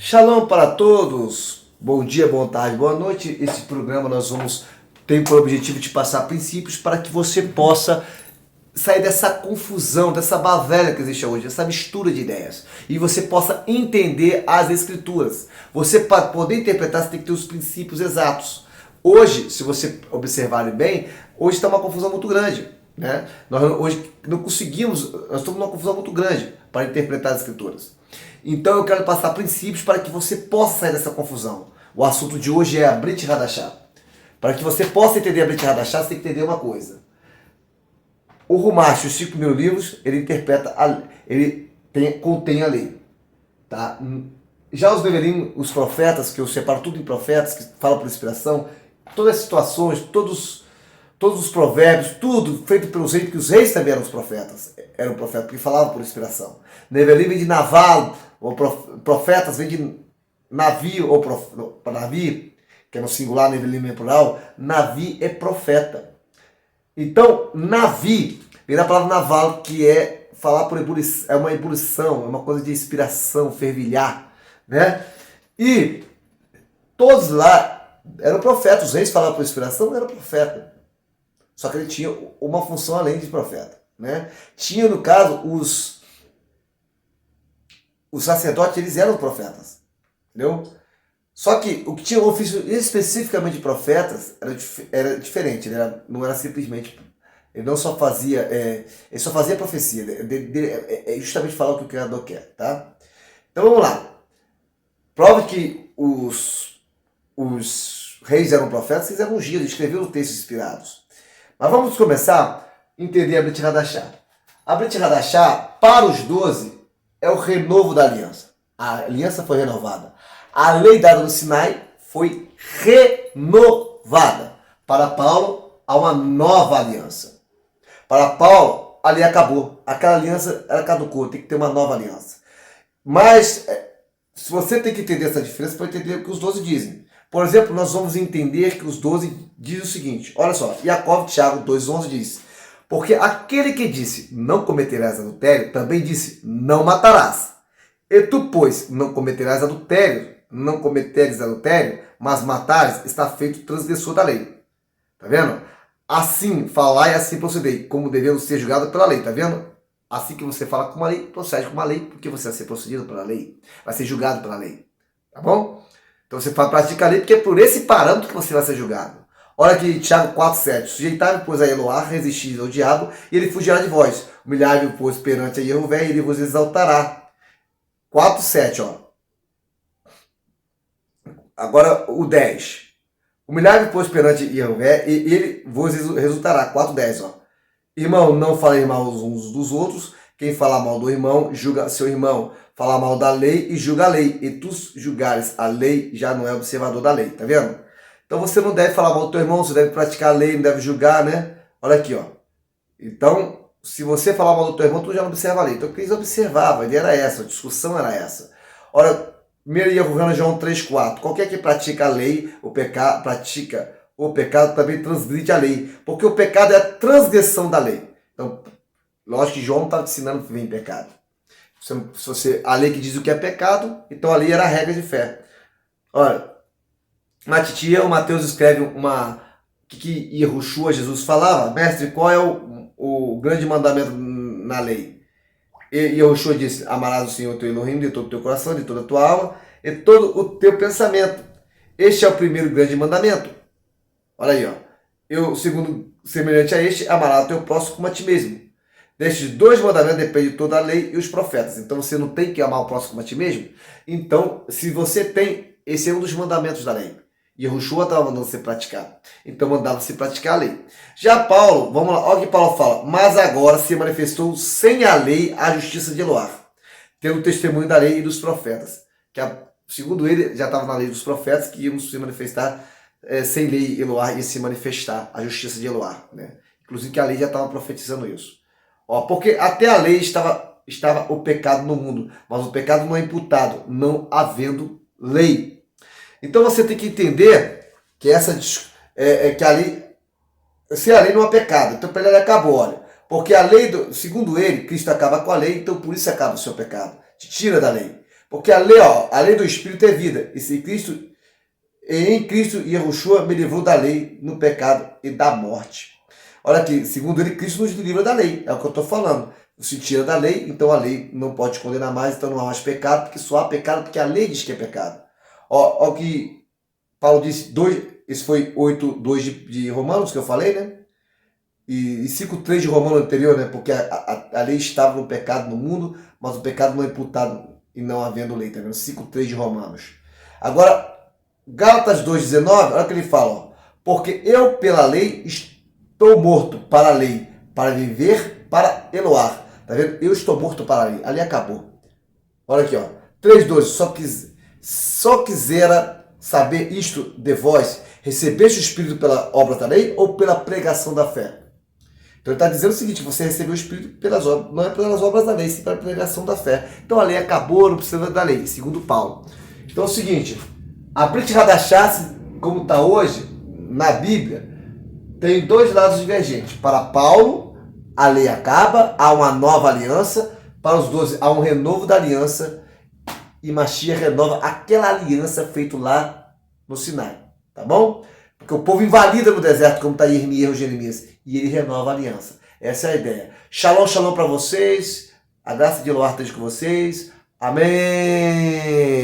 Shalom para todos, bom dia, boa tarde, boa noite. Esse programa nós vamos ter por objetivo de passar princípios para que você possa sair dessa confusão, dessa balela que existe hoje, essa mistura de ideias, e você possa entender as escrituras. Você, para poder interpretar, você tem que ter os princípios exatos. Hoje, se você observar bem, hoje está uma confusão muito grande, né? Nós hoje não conseguimos, nós estamos numa confusão muito grande para interpretar as escrituras. Então eu quero passar princípios para que você possa sair dessa confusão. O assunto de hoje é a Brit Hadashah. Para que você possa entender a Brit Hadashah, você tem que entender uma coisa. O Rumash, os 5.000 livros, ele interpreta, contém a lei. Tá? Já os Nevelim, os profetas, que eu separo tudo em profetas, que falam por inspiração, todas as situações, todos os provérbios, tudo feito pelos reis, porque os reis também eram os profetas. Eram profetas, porque falavam por inspiração. Nevelim vem de naval, ou profetas vem de navio, ou navi, que é no singular, Nevelim é plural. Navi é profeta. Então, navi vem da palavra naval, que é falar por ebulição, é uma ebulição, é uma coisa de inspiração, fervilhar, né? E todos lá eram profetas, os reis falavam por inspiração, eram profeta. Só que ele tinha uma função além de profeta, né? Tinha, no caso, os sacerdotes, eles eram profetas, entendeu? Só que o que tinha o ofício especificamente de profetas era diferente, não era simplesmente, ele não só fazia, ele só fazia profecia, é justamente falar o que o Criador quer, tá? Então vamos lá. Prova que os reis eram profetas, eles eram ungidos, escreveram textos inspirados. Mas vamos começar a entender a Brit Hadashah. A Brit Hadashah, para os 12, é o renovo da aliança. A aliança foi renovada. A lei dada no Sinai foi renovada. Para Paulo, há uma nova aliança. Para Paulo, a lei acabou. Aquela aliança, ela caducou. Tem que ter uma nova aliança. Mas, se você tem que entender essa diferença, para entender o que os 12 dizem. Por exemplo, nós vamos entender que os 12 dizem o seguinte. Olha só, Jacob, Tiago 2,11 diz: porque aquele que disse, não cometerás adultério, também disse, não matarás. E tu, pois, não cometerás adultério, não cometeres adultério, mas matares, está feito transgressor da lei. Tá vendo? Assim falai e assim procedei, como devemos ser julgados pela lei, tá vendo? Assim que você fala com uma lei, procede com uma lei, porque você vai ser procedido pela lei, vai ser julgado pela lei. Tá bom? Então você pratica a lei, porque é por esse parâmetro que você vai ser julgado. Olha aqui, Tiago 4,7. Sujeitai-vos, pois, a Eloá, resistis ao diabo, e ele fugirá de vós. Humilhai-vos, pois, perante a Jeová, e ele vos exaltará. 4,7, ó. Agora o 10. Humilhai-vos, pois, perante Jeová, e ele vos resultará. 4,10, ó. Irmão, não falei mal uns dos outros. Quem fala mal do irmão, julga seu irmão. Fala mal da lei e julga a lei. E tu julgares a lei, já não é observador da lei. Tá vendo? Então você não deve falar mal do teu irmão, você deve praticar a lei, não deve julgar, né? Olha aqui, ó. Então, se você falar mal do teu irmão, tu já não observa a lei. Então, o que eles observavam, a ideia era essa, a discussão era essa. Olha, 1 João 3,4. Qualquer que pratica a lei, pratica o pecado, também transgride a lei. Porque o pecado é a transgressão da lei. Então, lógico que João não estava te ensinando que vem pecado. A lei que diz o que é pecado, então a lei era a regra de fé. Olha, Matitia, o Mateus escreve que Yehoshua, Jesus falava: mestre, qual é o grande mandamento na lei? E Yehoshua disse: amarás o Senhor teu Elohim de todo o teu coração, de toda a tua alma e todo o teu pensamento. Este é o primeiro grande mandamento. Olha aí, ó. O segundo, semelhante a este, amarás o teu próximo como a ti mesmo. Destes 2 mandamentos depende toda a lei e os profetas. Então você não tem que amar o próximo como a ti mesmo? Então, se você tem, esse é um dos mandamentos da lei. Yehoshua estava mandando você praticar. Então mandava você praticar a lei. Já Paulo, vamos lá, olha o que Paulo fala. Mas agora se manifestou sem a lei a justiça de Eloá, tendo testemunho da lei e dos profetas. Segundo ele, já estava na lei dos profetas que iam se manifestar sem lei. Eloá ia se manifestar a justiça de Eloá, né? Inclusive que a lei já estava profetizando isso. Ó, porque até a lei estava o pecado no mundo, mas o pecado não é imputado, não havendo lei. Então você tem que entender que que a lei, se a lei não é pecado, então para ele acabou, olha. Porque a lei, segundo ele, Cristo acaba com a lei, então por isso acaba o seu pecado. Te tira da lei. Porque a lei, ó, a lei do Espírito é vida. Em Cristo Yahushua me livrou da lei, no pecado e da morte. Olha aqui, segundo ele, Cristo nos livra da lei. É o que eu estou falando. Se tira da lei, então a lei não pode condenar mais, então não há mais pecado, porque só há pecado porque a lei diz que é pecado. Ó o que Paulo disse, esse foi 8:2 de Romanos que eu falei, né? E 5:3 de Romanos anterior, né? Porque a lei estava no pecado no mundo, mas o pecado não é imputado e não havendo lei, tá vendo? 5:3 de Romanos. Agora, Gálatas 2:19, olha o que ele fala, ó. Porque eu pela lei estou morto para a lei, para viver para Eloar. Tá vendo? Eu estou morto para a lei. Ali acabou. Olha aqui, ó. 3:12. Só quisera saber isto de vós, recebeste o Espírito pela obra da lei ou pela pregação da fé? Então ele está dizendo o seguinte, você recebeu o Espírito pelas obras, não é pelas obras da lei, sim pela pregação da fé. Então a lei acabou, não precisa da lei, segundo Paulo. Então é o seguinte, a Brit Hadashah, como está hoje, na Bíblia, tem dois lados divergentes. Para Paulo, a lei acaba, há uma nova aliança. Para os 12, há um renovo da aliança. E Mashiach renova aquela aliança feita lá no Sinai. Tá bom? Porque o povo invalida no deserto, como está Irmias e Jeremias. E ele renova a aliança. Essa é a ideia. Shalom, shalom para vocês. A graça de Eloá esteja com vocês. Amém.